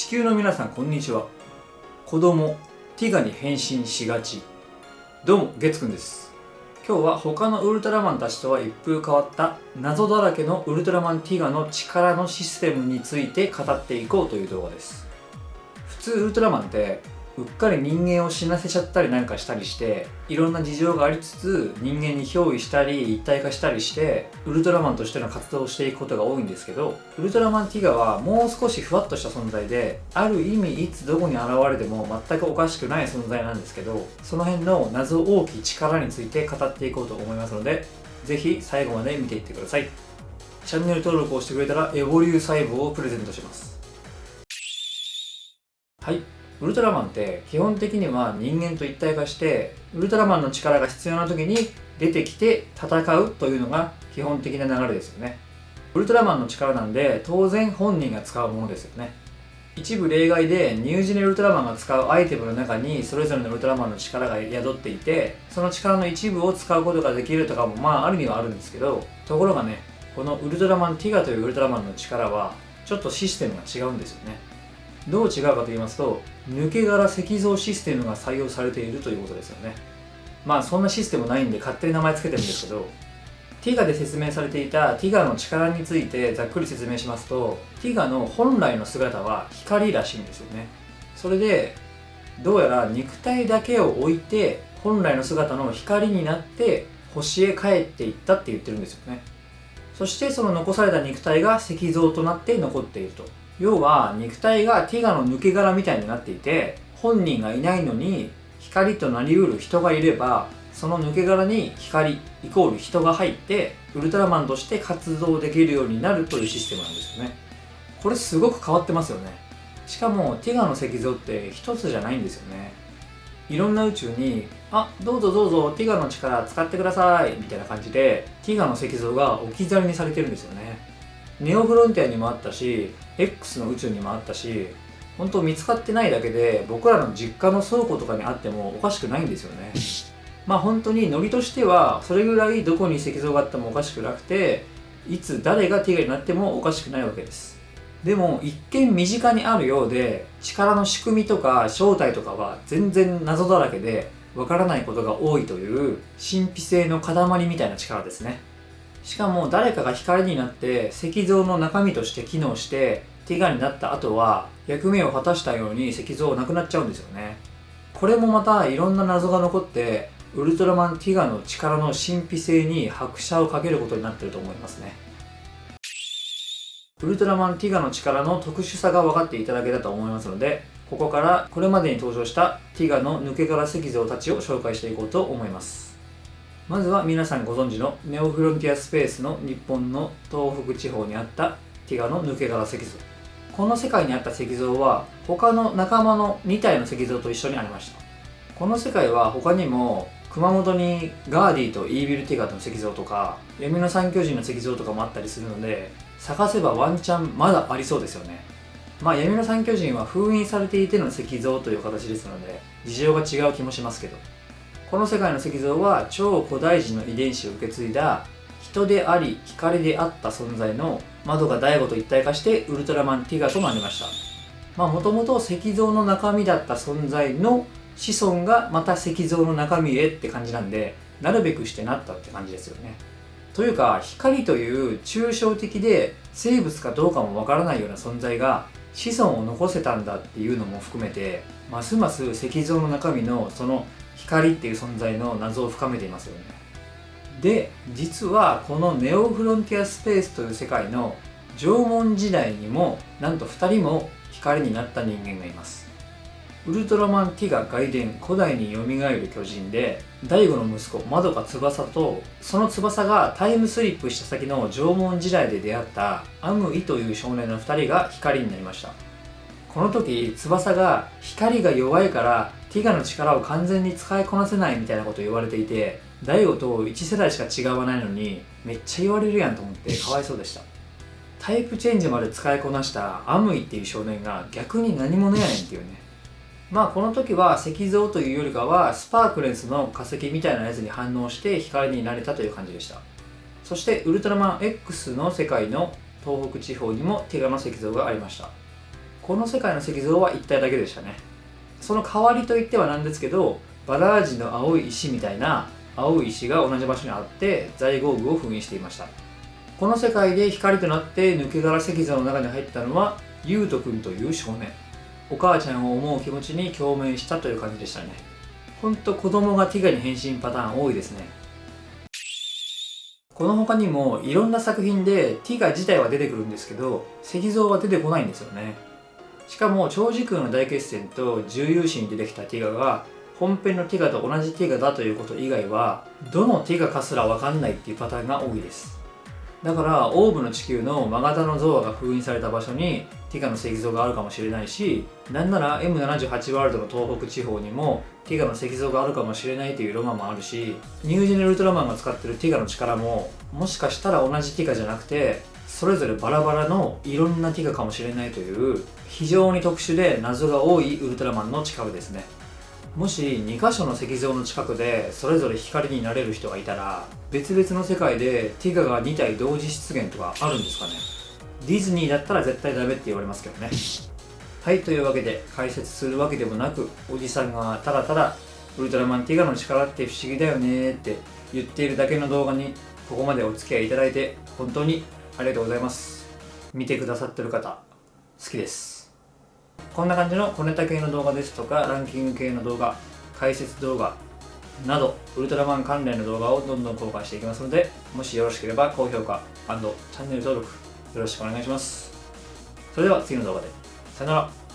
地球の皆さんこんにちは。子供ティガに変身しがち。どうも月くんです。今日は他のウルトラマンたちとは一風変わった謎だらけのウルトラマンティガの力のシステムについて語っていこうという動画です。普通ウルトラマンってうっかり人間を死なせちゃったりなんかしたりしていろんな事情がありつつ人間に憑依したり一体化したりしてウルトラマンとしての活動をしていくことが多いんですけど、ウルトラマンティガはもう少しふわっとした存在である意味いつどこに現れても全くおかしくない存在なんですけど、その辺の謎多き力について語っていこうと思いますので、ぜひ最後まで見ていってください。チャンネル登録をしてくれたらエボリュー細胞をプレゼントします。はい、ウルトラマンって基本的には人間と一体化してウルトラマンの力が必要な時に出てきて戦うというのが基本的な流れですよね。ウルトラマンの力なんで当然本人が使うものですよね。一部例外でニュージェネウルトラマンが使うアイテムの中にそれぞれのウルトラマンの力が宿っていて、その力の一部を使うことができるとかもあるにはあるんですけど、ところがね、このウルトラマンティガというウルトラマンの力はちょっとシステムが違うんですよね。どう違うかと言いますと、抜け殻石像システムが採用されているということですよね。そんなシステムないんで勝手に名前つけてるんですけど、ティガで説明されていたティガの力についてざっくり説明しますと、ティガの本来の姿は光らしいんですよね。それでどうやら肉体だけを置いて本来の姿の光になって星へ帰っていったって言ってるんですよね。そしてその残された肉体が石像となって残っていると。要は肉体がティガの抜け殻みたいになっていて本人がいないのに光となりうる人がいれば、その抜け殻に光イコール人が入ってウルトラマンとして活動できるようになるというシステムなんですよね。これすごく変わってますよね。しかもティガの石像って一つじゃないんですよね。いろんな宇宙にどうぞどうぞティガの力使ってくださいみたいな感じでティガの石像が置き去りにされてるんですよね。ネオフロンティアにもあったし X の宇宙にもあったし、本当見つかってないだけで僕らの実家の倉庫とかにあってもおかしくないんですよね。本当にノリとしてはそれぐらいどこに石像があってもおかしくなくて、いつ誰がティガになってもおかしくないわけです。でも一見身近にあるようで力の仕組みとか正体とかは全然謎だらけでわからないことが多いという神秘性の塊みたいな力ですね。しかも誰かが光になって石像の中身として機能してティガになった後は役目を果たしたように石像なくなっちゃうんですよね。これもまたいろんな謎が残ってウルトラマンティガの力の神秘性に拍車をかけることになっていると思いますね。ウルトラマンティガの力の特殊さが分かっていただけたと思いますので、ここからこれまでに登場したティガの抜け殻石像たちを紹介していこうと思います。まずは皆さんご存知のネオフロンティアスペースの日本の東北地方にあったティガの抜け殻石像。この世界にあった石像は他の仲間の2体の石像と一緒にありました。この世界は他にも熊本にガーディとイービルティガの石像とか闇の三巨人の石像とかもあったりするので、探せばワンチャンまだありそうですよね。闇の三巨人は封印されていての石像という形ですので事情が違う気もしますけど、この世界の石像は超古代人の遺伝子を受け継いだ人であり光であった存在の窓が大悟と一体化してウルトラマンティガとなりました。もともと石像の中身だった存在の子孫がまた石像の中身へって感じなんで、なるべくしてなったって感じですよね。というか光という抽象的で生物かどうかもわからないような存在が子孫を残せたんだっていうのも含めて、ますます石像の中身のその光っていう存在の謎を深めていますよね。で、実はこのネオフロンティアスペースという世界の縄文時代にもなんと2人も光になった人間がいます。ウルトラマンティガ外伝古代によみがえる巨人で大悟の息子マドカ翼と、その翼がタイムスリップした先の縄文時代で出会ったアムイという少年の2人が光になりました。この時翼が光が弱いからティガの力を完全に使いこなせないみたいなことを言われていて、大悟と1世代しか違わないのにめっちゃ言われるやんと思ってかわいそうでした。タイプチェンジまで使いこなしたアムイっていう少年が逆に何者やねんっていうね。この時は石像というよりかはスパークレンスの化石みたいなやつに反応して光になれたという感じでした。そしてウルトラマン X の世界の東北地方にもティガの石像がありました。この世界の石像は1体だけでしたね。その代わりといってはなんですけど、バラージの青い石みたいな青い石が同じ場所にあって在郷具を封印していました。この世界で光となって抜け殻石像の中に入ったのはユウト君という少年。お母ちゃんを思う気持ちに共鳴したという感じでしたね。ほんと子供がティガに変身パターン多いですね。この他にもいろんな作品でティガ自体は出てくるんですけど、石像は出てこないんですよね。しかも超時空の大決戦と重勇士に出てきたティガが本編のティガと同じティガだということ以外はどのティガかすらわかんないっていうパターンが多いです。だからオーブの地球のマガタのゾアが封印された場所にティガの石像があるかもしれないし、なんなら M78 ワールドの東北地方にもティガの石像があるかもしれないというロマンもあるし、ニュージェネウルトラマンが使ってるティガの力ももしかしたら同じティガじゃなくてそれぞれバラバラのいろんなティガかもしれないという非常に特殊で謎が多いウルトラマンの力ですね。もし2箇所の石像の近くでそれぞれ光になれる人がいたら別々の世界でティガが2体同時出現とかあるんですかね。ディズニーだったら絶対ダメって言われますけどね。はい、というわけで解説するわけでもなくおじさんがただただウルトラマンティガの力って不思議だよねって言っているだけの動画にここまでお付き合いいただいて本当にありがとうございます。見てくださってる方好きです。こんな感じの小ネタ系の動画ですとかランキング系の動画、解説動画などウルトラマン関連の動画をどんどん公開していきますので、もしよろしければ高評価&チャンネル登録よろしくお願いします。それでは次の動画でさよなら。